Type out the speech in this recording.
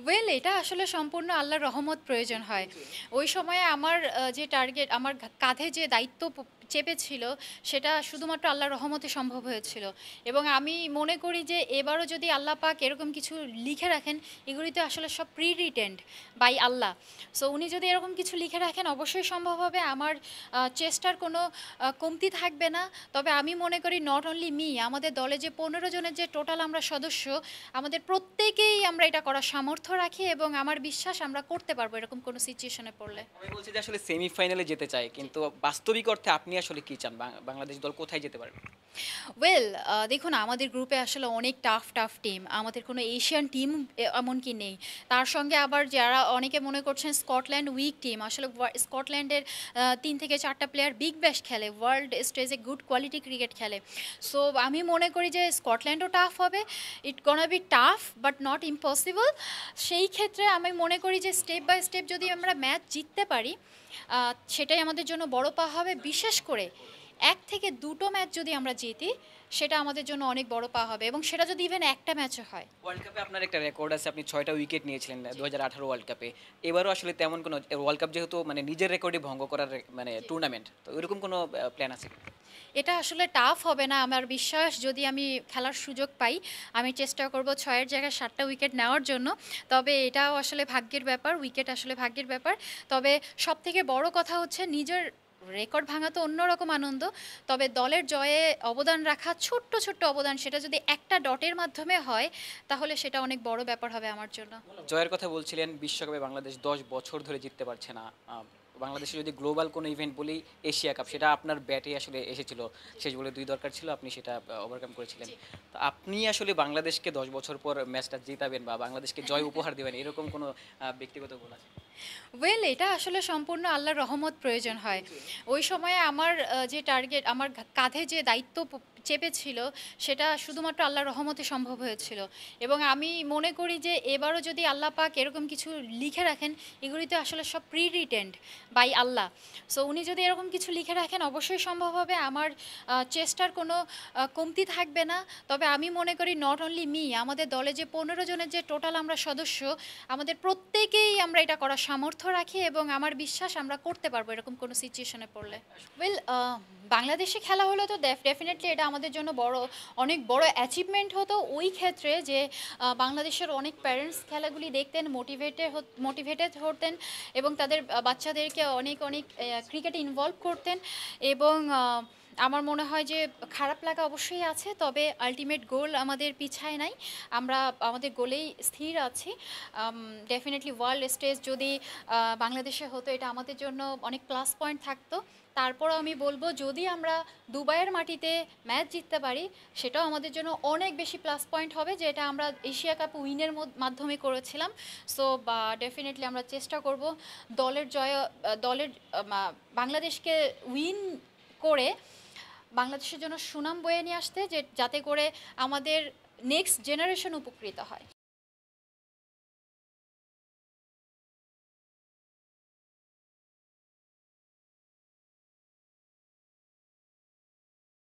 Well এটা আসলে সম্পূর্ণ আল্লাহর রহমত প্রয়োজন হয়। ওই সময়ে আমার যে টার্গেট আমার কাঁধে যে দায়িত্ব চেপেছিল সেটা শুধুমাত্র আল্লাহর রহমতে সম্ভব হয়েছিল। এবং আমি মনে করি যে এবারও যদি আল্লাহ পাক এরকম কিছু লিখে রাখেন, এগুলি তো আসলে সব pre written by Allah. So উনি যদি এরকম কিছু লিখে রাখেন অবশ্যই সম্ভব হবে। আমার চেষ্টার কোনো কমতি থাকবে না। তবে আমি মনে করি নট অনলি মি, আমাদের দলে যে 15 জনের যে টোটাল আমরা সদস্য, আমাদের প্রত্যেকেই আমরা এটা করার সামর্থ্য রাখি এবং আমার বিশ্বাস আমরা করতে পারবো এরকম কোনো সিচুয়েশনে পড়লে। আমি বলছি যে আসলে সেমিফাইনালে যেতে চাই, কিন্তু বাস্তবিক অর্থে আপনি আসলে কি চান? বাংলাদেশ দল কোথায় যেতে পারবে? ওয়েল দেখুন আমাদের গ্রুপে আসলে অনেক টাফ টাফ টিম, আমাদের কোনো এশিয়ান টিম এমনকি নেই। তার সঙ্গে আবার যারা অনেকে মনে করছেন স্কটল্যান্ড উইক টিম, আসলে স্কটল্যান্ডের 3 থেকে 4টা প্লেয়ার বিগ ব্যাশ খেলে, ওয়ার্ল্ড স্টেজে গুড কোয়ালিটি ক্রিকেট খেলে। সো আমি মনে করি যে স্কটল্যান্ডও টাফ হবে। It gonna be tough but not impossible. সেই ক্ষেত্রে আমি মনে করি যে স্টেপ বাই স্টেপ যদি আমরা ম্যাচ জিততে পারি, সেটাই আমাদের জন্য বড় পাওয়া হবে। বিশেষ করে 1 থেকে 2টো ম্যাচ যদি আমরা জিতি, সেটা আমাদের জন্য অনেক বড় পাওয়া হবে এবং সেটা যদি ইভেন একটা ম্যাচও হয়। ওয়ার্ল্ড কাপে আপনার একটা রেকর্ড আছে, আপনি 6টা উইকেট নিয়েছিলেন 2018 ওয়ার্ল্ড কাপে। এবারও আসলে তেমন কোনো ওয়ার্ল্ড কাপ যেহেতু মানে নিজের রেকর্ডই ভঙ্গ করার মানে টুর্নামেন্ট, তো এরকম কোনো প্ল্যান আছে কি? এটা আসলে টাফ হবে না আমার বিশ্বাস। যদি আমি খেলার সুযোগ পাই, আমি চেষ্টা করব 6-এর জায়গায় 7টা উইকেট নেওয়ার জন্য। তবে এটাও আসলে ভাগ্যের ব্যাপার, উইকেট আসলে ভাগ্যের ব্যাপার। তবে সবথেকে বড় কথা হচ্ছে নিজের রেকর্ড ভাঙা তো অন্যরকম আনন্দ, তবে দলের জয়ে অবদান রাখা, ছোট্ট ছোট্ট অবদান, সেটা যদি একটা ডটের মাধ্যমে হয় তাহলে সেটা অনেক বড় ব্যাপার হবে আমার জন্য। জয়ের কথা বলছিলেন, বিশ্বকাপে বাংলাদেশ 10 বছর ধরে জিততে পারছে না। বাংলাদেশে যদি গ্লোবাল কোনো ইভেন্ট বলি, এশিয়া কাপ, সেটা আপনার ব্যাটে আসলে এসেছিল। শেষ বলে 2 দরকার ছিল, আপনি সেটা ওভারকাম করেছিলেন। তো আপনি আসলে বাংলাদেশকে 10 বছর পর ম্যাচটা জিতাবেন বা বাংলাদেশকে জয় উপহার দেবেন, এরকম কোনো ব্যক্তিগত গোল আছে? ওয়েল এটা আসলে সম্পূর্ণ আল্লাহর রহমত প্রয়োজন হয়। ওই সময়ে আমার যে টার্গেট আমার কাঁধে যে দায়িত্ব চেপেছিল সেটা শুধুমাত্র আল্লাহর রহমতে সম্ভব হয়েছিল। এবং আমি মনে করি যে এবারও যদি আল্লাহ পাক এরকম কিছু লিখে রাখেন, এগুলি তো আসলে সব pre written by Allah. So উনি যদি এরকম কিছু লিখে রাখেন অবশ্যই সম্ভব হবে। আমার চেষ্টার কোনো কমতি থাকবে না। তবে আমি মনে করি নট অনলি মি, আমাদের দলে যে 15 জনের যে টোটাল আমরা সদস্য, আমাদের প্রত্যেকেই আমরা এটা করার সামর্থ্য রাখি এবং আমার বিশ্বাস আমরা করতে পারবো এরকম কোনো সিচুয়েশনে পড়লে। ওয়েল বাংলাদেশে খেলা হলে তো ডেফিনেটলি এটা আমাদের জন্য অনেক বড় অ্যাচিভমেন্ট হতো। ওই ক্ষেত্রে যে বাংলাদেশের অনেক প্যারেন্টস খেলাগুলি দেখতেন, মোটিভেটেড হতেন এবং তাদের বাচ্চাদেরকে অনেক অনেক ক্রিকেটে ইনভলভ করতেন। এবং আমার মনে হয় যে খারাপ লাগা অবশ্যই আছে, তবে আলটিমেট গোল আমাদের পিছায় নাই। আমরা আমাদের গোলেই স্থির আছি। ডেফিনেটলি ওয়ার্ল্ড স্টেজ যদি বাংলাদেশে হতো, এটা আমাদের জন্য অনেক প্লাস পয়েন্ট থাকতো। তারপরও আমি বলবো যদি আমরা দুবাইয়ের মাটিতে ম্যাচ জিততে পারি, সেটাও আমাদের জন্য অনেক বেশি প্লাস পয়েন্ট হবে, যেটা আমরা এশিয়া কাপ উইনের মাধ্যমে করেছিলাম। সো ডেফিনেটলি আমরা চেষ্টা করব দলের জয়, দলের বাংলাদেশকে উইন করে বাংলাদেশের জন্য সুনাম বয়ে নিয়ে আসতে, যাতে করে আমাদের নেক্সট জেনারেশন উপকৃত হয়।